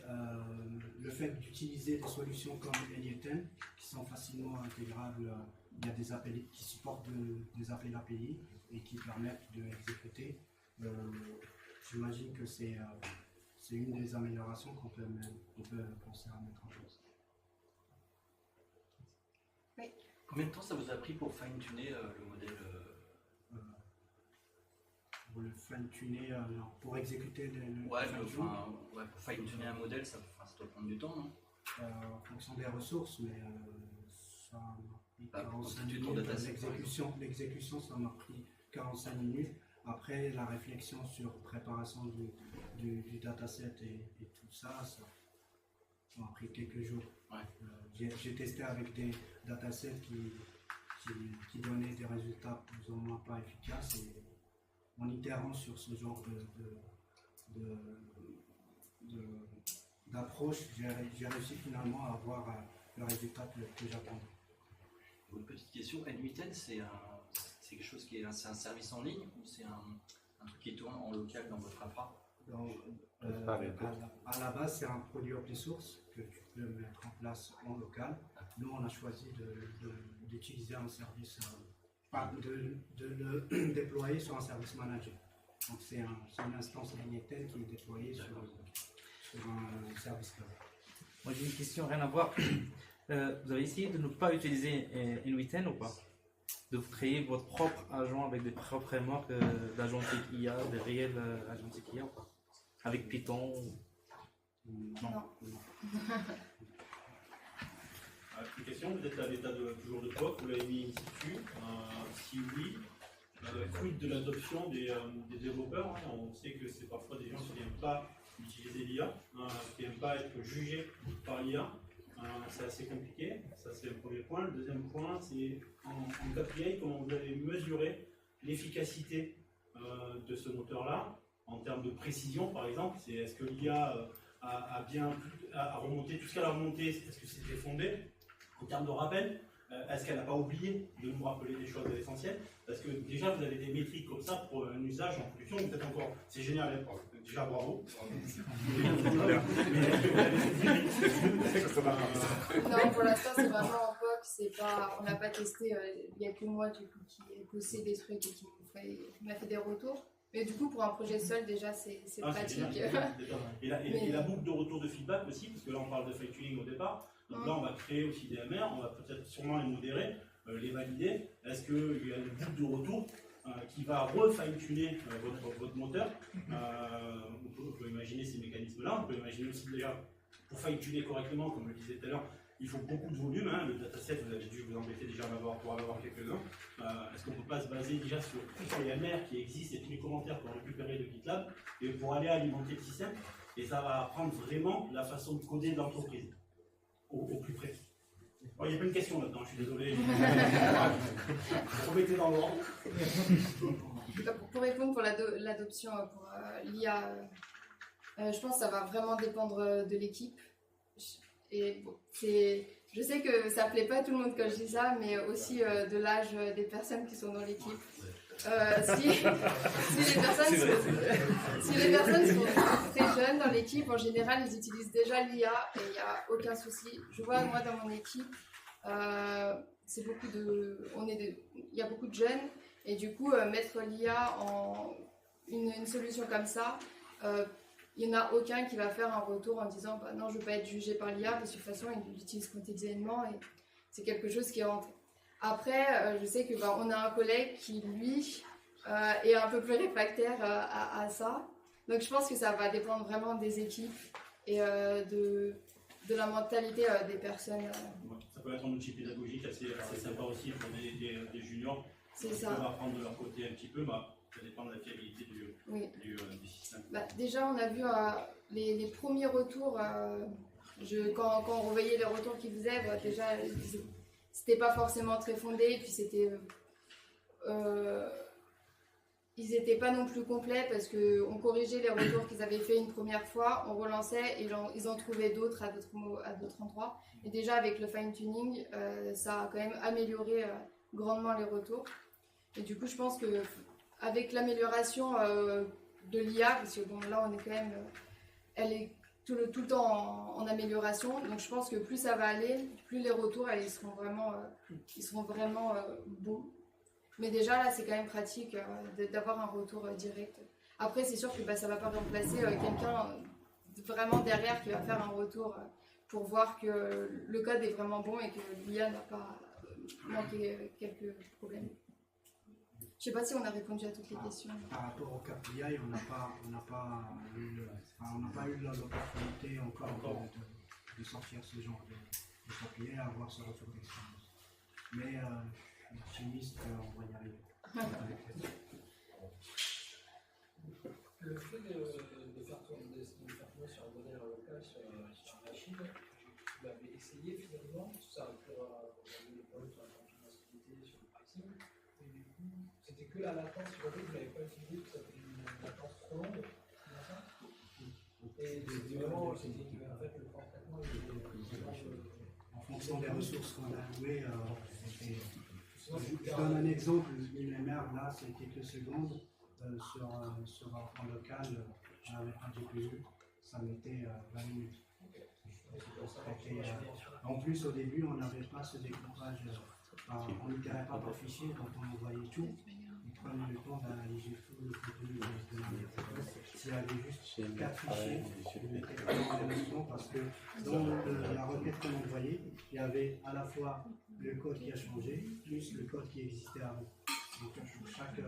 le fait d'utiliser des solutions comme n8n qui sont facilement intégrables il y a des API qui supportent des appels API et qui permettent d'exécuter. J'imagine que c'est une des améliorations qu'on peut penser à mettre en place. Combien de temps ça vous a pris pour fine-tuner le modèle Pour le fine-tuner, pour exécuter pour fine-tuner un modèle, ça doit prendre du temps, non? En fonction des ressources, mais ça m'a pris 45 du minutes. dataset, L'exécution, ça m'a pris 45 minutes. Après, la réflexion sur préparation du dataset et tout ça, ça m'a pris quelques jours. Ouais. J'ai testé avec des datasets qui donnaient des résultats plus ou moins pas efficaces, et en itérant sur ce genre d'approche, j'ai réussi finalement à avoir le résultat que j'attendais. Une petite question, N8N, c'est quelque chose c'est un service en ligne ou c'est un truc qui tourne en local dans votre infra? À la base, c'est un produit open source que tu peux mettre en place en local. Nous, on a choisi d'utiliser un service, de le déployer sur un service manager. Donc, c'est une instance N8N qui est déployée sur un service cloud. Moi, j'ai une question, rien à voir. Vous avez essayé de ne pas utiliser N8N ou pas? De créer votre propre agent avec des propres frameworks d'agentique IA, des réels agentique IA ou pas? Avec Python? Non. Une question, vous êtes à l'état toujours de POC, vous l'avez mis in situ. Si oui, quid de l'adoption des développeurs? On sait que c'est parfois des gens qui n'aiment pas utiliser l'IA, qui n'aiment pas être jugés par l'IA. C'est assez compliqué, ça c'est le premier point. Le deuxième point, c'est en KPI, comment vous avez mesuré l'efficacité de ce moteur-là en termes de précision, par exemple. Est-ce que l'IA a remonté tout ce qu'elle a remonté? Est-ce que c'était fondé? En termes de rappel, est-ce qu'elle n'a pas oublié de nous rappeler des choses essentielles? Parce que déjà, vous avez des métriques comme ça pour un usage en production, peut-être encore, c'est génial, déjà bravo. Non, pour l'instant, c'est vraiment en POC. On n'a pas testé. Il n'y a que moi du coup, qui ai bossé des trucs et qui m'a fait des retours. Mais du coup, pour un projet seul, déjà, c'est pratique. Et la boucle de retour de feedback aussi, parce que là, on parle de fine-tuning au départ. Donc là, on va créer aussi des MR, on va peut-être sûrement les modérer, les valider. Est-ce qu'il y a une boucle de retour qui va refine-tuner votre moteur? On peut imaginer ces mécanismes-là. On peut imaginer aussi déjà, pour fine-tuner correctement, comme je le disais tout à l'heure, il faut beaucoup de volume. Le dataset, vous avez dû vous embêter déjà pour en avoir quelques-uns. Est-ce qu'on ne peut pas se baser déjà sur tous les MR qui existent et tous les commentaires qu'on a récupérés de GitLab et pour aller alimenter le système? Et ça va apprendre vraiment la façon de coder de l'entreprise au plus près. Il y a plein de questions là-dedans, je suis désolé. Remettez dans l'ordre. Pour répondre pour l'adoption pour l'IA, je pense que ça va vraiment dépendre de l'équipe. Et bon, je sais que ça ne plaît pas à tout le monde quand je dis ça, mais aussi de l'âge des personnes qui sont dans l'équipe. Si les personnes sont très jeunes dans l'équipe, en général, ils utilisent déjà l'IA et il n'y a aucun souci. Je vois, moi, dans mon équipe, il y a beaucoup de jeunes et du coup, mettre l'IA en une solution comme ça, il n'y en a aucun qui va faire un retour en disant bah, non, je ne veux pas être jugé par l'IA parce que de toute façon, il l'utilise quotidiennement et c'est quelque chose qui rentre. Après, je sais que on a un collègue qui, lui, est un peu plus réfractaire à ça. Donc, je pense que ça va dépendre vraiment des équipes et de la mentalité des personnes. Ça peut être un outil pédagogique assez sympa aussi pour des juniors. C'est ça. Ils peuvent apprendre de leur côté un petit peu, ça dépend de la fiabilité du système. Déjà, on a vu les premiers retours. Quand on revoyait les retours qu'ils faisaient, déjà, c'était pas forcément très fondé, puis ils n'étaient pas non plus complets parce qu'on corrigeait les retours qu'ils avaient fait une première fois, on relançait et ils en trouvaient d'autres à d'autres endroits. Et déjà avec le fine-tuning, ça a quand même amélioré grandement les retours. Et du coup, je pense que avec l'amélioration de l'IA, parce que bon, là on est quand même, elle est tout le temps en amélioration. Donc je pense que plus ça va aller, plus les retours ils seront vraiment bons. Mais déjà là c'est quand même pratique d'avoir un retour direct. Après c'est sûr que ça va pas remplacer quelqu'un vraiment derrière qui va faire un retour pour voir que le code est vraiment bon et que l'IA n'a pas manqué quelques problèmes. Je sais pas si on a répondu à toutes les questions. Par rapport au KPI, on n'a pas eu l'opportunité encore de sortir ce genre de KPI, avoir ce retour d'expérience. Mais je suis optimiste, on va y arriver. Le fait de faire tourner sur un modèle local sur la machine, vous l'avez essayé finalement, ça pour le problème sur la confidentialité, sur le pricing, et du coup, c'était que la latence, sur laquelle vous n'avez pas utilisé, parce que ça fait une latence trop longue, et vraiment, c'était en fait le temps de traitement, en fonction des ressources qu'on a allouées, je donne un exemple, une MR là, c'est quelques secondes. Sur un local, avec un GPU, ça mettait 20 minutes. En plus, au début, on n'avait pas ce découpage, on n'itérait pas par fichier, donc on envoyait tout. Il prenait le temps d'analyser tout le contenu de la méthode. S'il y avait juste 4 fichiers, il mettait en même temps parce que dans la requête qu'on envoyait, il y avait à la fois le code qui a changé, plus le code qui existait avant. Donc, pour chaque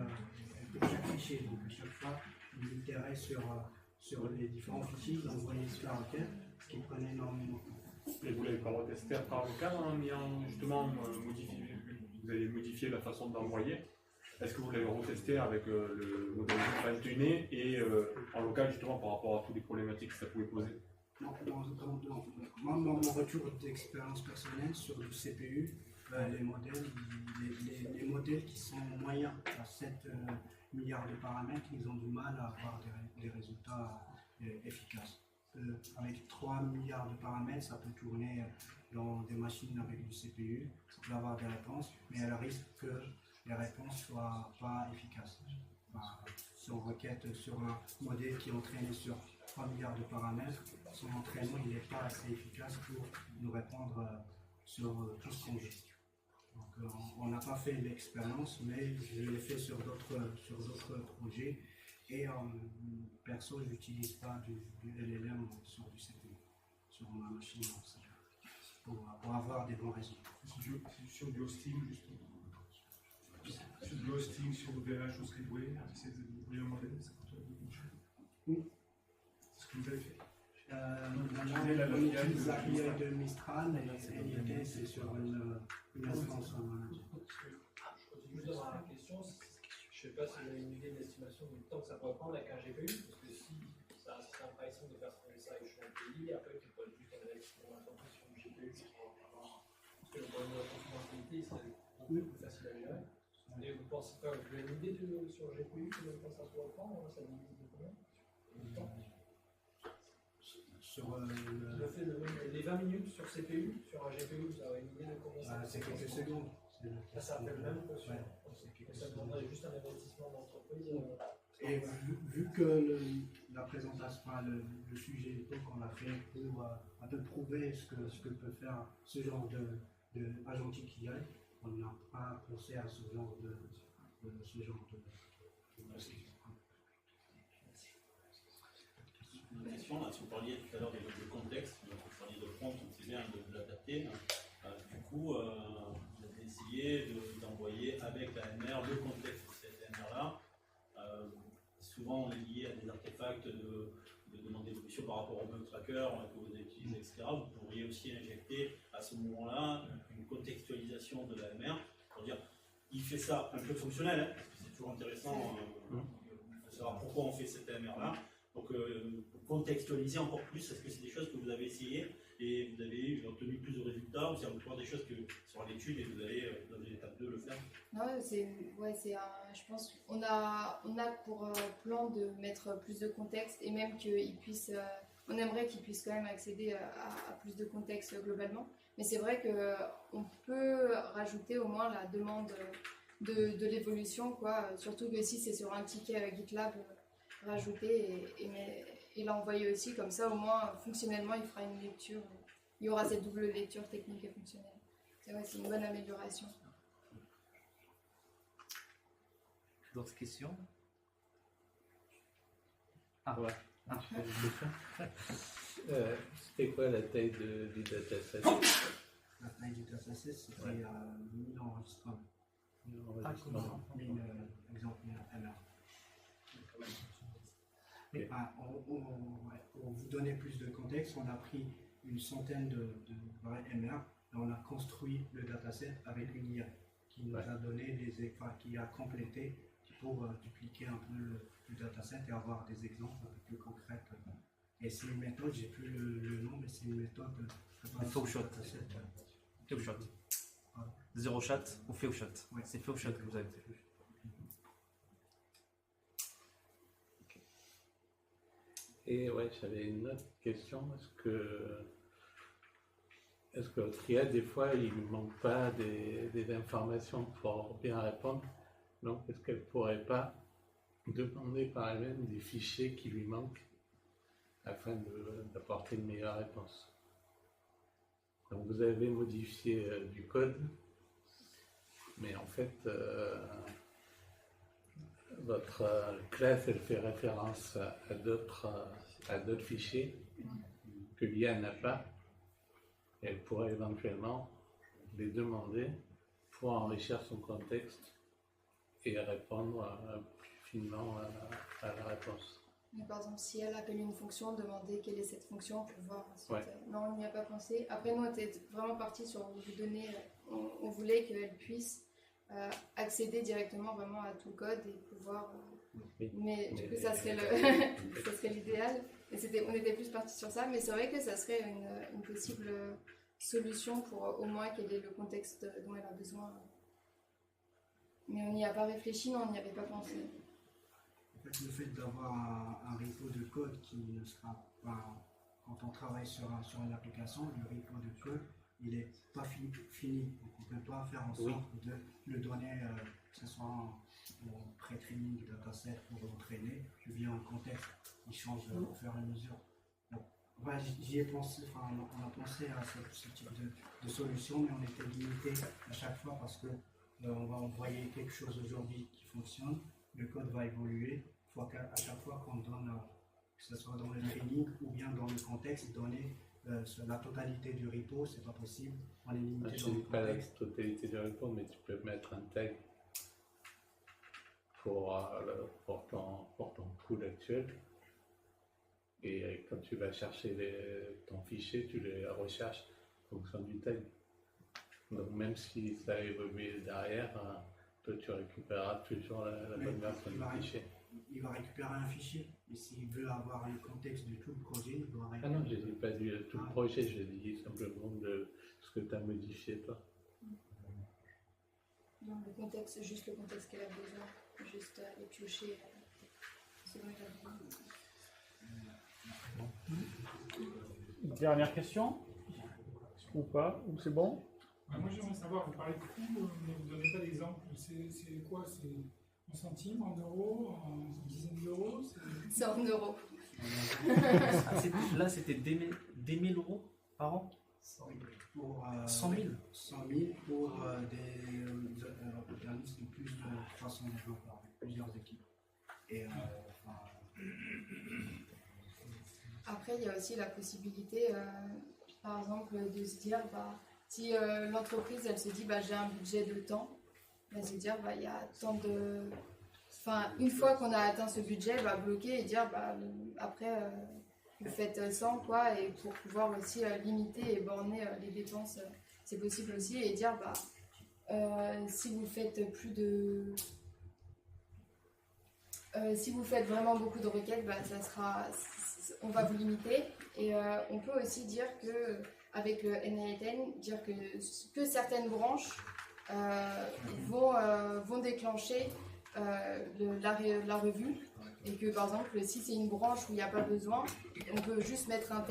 fichier, donc à chaque fois, il itérait sur les différents fichiers, il envoyait toute la requête, ce qui prenait énormément de temps. Et vous l'avez pas retesté par local en ayant justement vous avez modifié la façon d'envoyer. Est-ce que vous l'avez retesté avec le modèle fine-tuné et en local justement par rapport à toutes les problématiques que ça pouvait poser? Non, moi, mon retour d'expérience personnelle sur le CPU, les modèles qui sont moyens à 7 milliards de paramètres, ils ont du mal à avoir des résultats efficaces. Avec 3 milliards de paramètres, ça peut tourner dans des machines avec du CPU, ça peut avoir des réponses, mais elle risque que les réponses ne soient pas efficaces. Si on requête sur un modèle qui est entraîné sur 3 milliards de paramètres, son entraînement n'est pas assez efficace pour nous répondre sur tout ce qu'on veut. Donc, on n'a pas fait l'expérience, mais je l'ai fait sur d'autres projets. Et perso, je n'utilise pas du LLM sur du CPU, sur ma machine pour avoir des bons résultats. Sur du hosting, justement. Sur du hosting, sur VH ou Scriptway, essayer de découvrir un modèle, ça coûte beaucoup cher. Oui. C'est ce que vous avez fait. On utilise l'API de Mistral et NIT, c'est sur une instance en manager. Je continue dans la question. Je ne sais pas si vous avez une idée d'estimation du temps que ça pourrait prendre avec un GPU, parce que si c'est un système pricing de personnaliser ça avec chaque pays, après tu peux juste analyser sur une GPU, parce que le problème de la confidentialité il serait beaucoup plus facile à gérer. Et vous pensez quoi? Vous avez une idée sur le GPU, combien de temps ça pourrait prendre? Ça divise de combien? Sur le fait de les 20 minutes sur CPU, sur un GPU, vous avez une idée de combien ça c'est quelques secondes. Ça fait le même que sur. Ça demanderait juste un investissement d'entreprise. Et vu que la présentation, le sujet époque, on l'a fait pour un peu prouver ce que peut faire ce genre d'agentique IA, on n'a pas pensé à ce genre de Une question, là, si vous parliez tout à l'heure de contexte, vous parliez de front, donc c'est bien de l'adapter. Du coup, vous avez essayé d'envoyer avec la MR le contexte de cette MR-là. Souvent, on est lié à des artefacts de demande d'évolution par rapport au bug tracker que vous utilisez, etc. Vous pourriez aussi injecter à ce moment-là une contextualisation de la MR pour dire il fait ça un peu fonctionnel, hein, parce que c'est toujours intéressant de savoir pourquoi on fait cette MR-là. Donc, contextualiser encore plus, est-ce que c'est des choses que vous avez essayé et vous avez obtenu plus de résultats ou c'est encore des choses que sur l'étude et vous allez dans l'étape 2 le faire? Non, je pense qu'on a pour plan de mettre plus de contexte et même qu'ils puissent, on aimerait qu'ils puissent quand même accéder à plus de contexte globalement. Mais c'est vrai qu'on peut rajouter au moins la demande de l'évolution, quoi. Surtout que si c'est sur un ticket GitLab, rajouter et l'envoyer aussi, comme ça au moins fonctionnellement il fera une lecture, il y aura cette double lecture technique et fonctionnelle. C'est une bonne amélioration. D'autres questions? Ouais. J'ai une question. C'était quoi la taille du dataset? La taille du dataset, c'était 1000 enregistrements. 1000 exemples MR. Okay. Pour vous donner plus de contexte, on a pris une centaine de vrais MR et on a construit le dataset avec une IA qui nous a donné qui a complété pour dupliquer un peu le dataset et avoir des exemples un peu plus concrets. Et c'est une méthode, j'ai plus le nom, mais c'est une méthode de Fauxshot. Fauxshot. Zero shot ou Fauxshot. Ouais. C'est Fauxshot que vous avez fait. Et ouais, j'avais une autre question. Est-ce que votre IA, des fois, il ne manque pas des informations pour bien répondre? Donc, est-ce qu'elle ne pourrait pas demander par elle-même des fichiers qui lui manquent afin d'apporter une meilleure réponse? Donc, vous avez modifié du code, mais en fait, votre classe, elle fait référence à d'autres fichiers que l'IA n'a pas. Et elle pourrait éventuellement les demander pour enrichir son contexte et répondre plus finement à la réponse. Mais par exemple, si elle appelle une fonction, demander quelle est cette fonction pour voir ensuite. Ouais. Non, on n'y a pas pensé. Après, nous, on était vraiment parti sur vous donner. On voulait qu'elle puisse accéder directement vraiment à tout le code et pouvoir. Mais du coup, ça serait ça serait l'idéal. Et on était plus parti sur ça, mais c'est vrai que ça serait une possible solution pour au moins qu'elle ait le contexte dont elle a besoin. Mais on n'y a pas réfléchi, non, on n'y avait pas pensé. En fait, le fait d'avoir un repo de code qui ne sera pas, quand on travaille sur une application, le repo de code, il n'est pas fini. Donc on ne peut pas faire en sorte de le donner, que ce soit en pré-training, dataset pour entraîner, ou bien en contexte qui change au fur et à mesure. Ouais, j'y ai pensé, on a pensé à ce type de solution, mais on était limité à chaque fois parce que on va envoyer quelque chose aujourd'hui qui fonctionne, le code va évoluer, il faut qu'à chaque fois qu'on donne, que ce soit dans le training ou bien dans le contexte, donner la totalité du repo, c'est pas possible, on est limité Je dans ne le dis pas la contexte. totalité du repo, mais tu peux mettre un tag pour ton pool actuel. Et quand tu vas chercher ton fichier, tu les recherches en fonction du tag. Donc même si ça a évolué derrière, toi tu récupéreras toujours la bonne version du fichier. Il va récupérer un fichier, et s'il veut avoir le contexte de tout le projet, il doit récupérer. Ah non, je ne dis pas du tout le projet, je dis simplement de ce que tu as modifié toi. Non, le contexte, juste le contexte qu'elle a besoin, juste aller piocher ce dont elle a besoin. Dernière question? Ou pas? Ou c'est bon? Moi j'aimerais savoir, vous parlez de coût, mais vous ne donnez pas d'exemple. C'est quoi? C'est en centimes, en euros, en dizaines d'euros? C'est en euros. Là, c'était des 1000 euros par an? Pour 100 000 100 000 pour des organismes de plus de 300 développeurs, avec plusieurs équipes. Et, après, il y a aussi la possibilité, par exemple, de se dire, si l'entreprise, elle se dit, j'ai un budget de temps, elle se dire, il y a tant de... Enfin, une fois qu'on a atteint ce budget, bloquer et dire, après, vous faites 100, quoi, et pour pouvoir aussi limiter et borner les dépenses, c'est possible aussi, et dire, si vous faites plus de... si vous faites vraiment beaucoup de requêtes, on va vous limiter. Et on peut aussi dire que avec le N8N, dire que certaines branches vont déclencher la revue, et que par exemple si c'est une branche où il n'y a pas besoin, on peut juste mettre un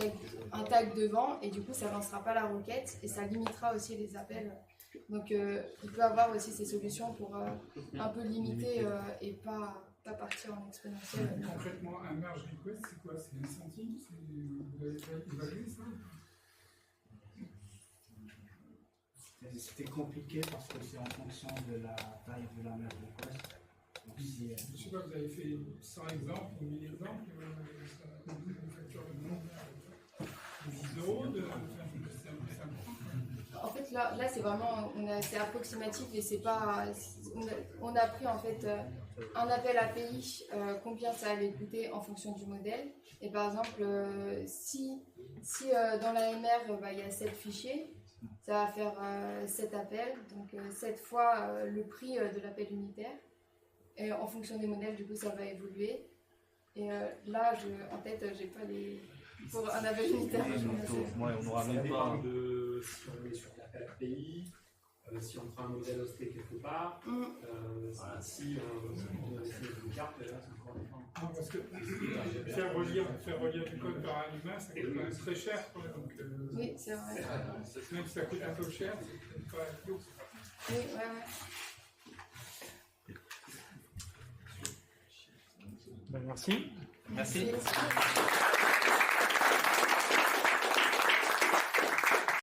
tag devant, et du coup ça ne lancera pas la requête et ça limitera aussi les appels. Donc il peut avoir aussi ces solutions pour un peu limiter et pas pas partir en exponentiel. Concrètement, un merge request, c'est quoi? C'est 1 centime? Vous avez évalué ça? C'était compliqué parce que c'est en fonction de la taille de la merge request. Donc, si, Je sais pas, vous avez fait 100 exemples ou 1000 exemples, ça coûte une facture de combien? De 10 euros, c'est un peu simple. En fait, là c'est vraiment, c'est approximatif et c'est pas, on a pris en fait un appel API, combien ça allait coûter en fonction du modèle. Et par exemple, si dans la MR il y a 7 fichiers, ça va faire 7 appels, donc 7 fois le prix de l'appel unitaire. Et en fonction des modèles, du coup, ça va évoluer. Et là, en tête, j'ai pas les. Pour un appel unitaire. On aura même pas. Si on met sur l'appel API, si on prend un modèle hosté quelque part, si on a décidé une carte, là, c'est encore différent. Non, parce que faire relire du code par un humain, ça coûte quand même très cher. Quoi, donc, oui, c'est vrai. Même si ça coûte un peu cher, c'est peut-être pas idiot. Oui, ouais. Ben, merci. Merci. Merci.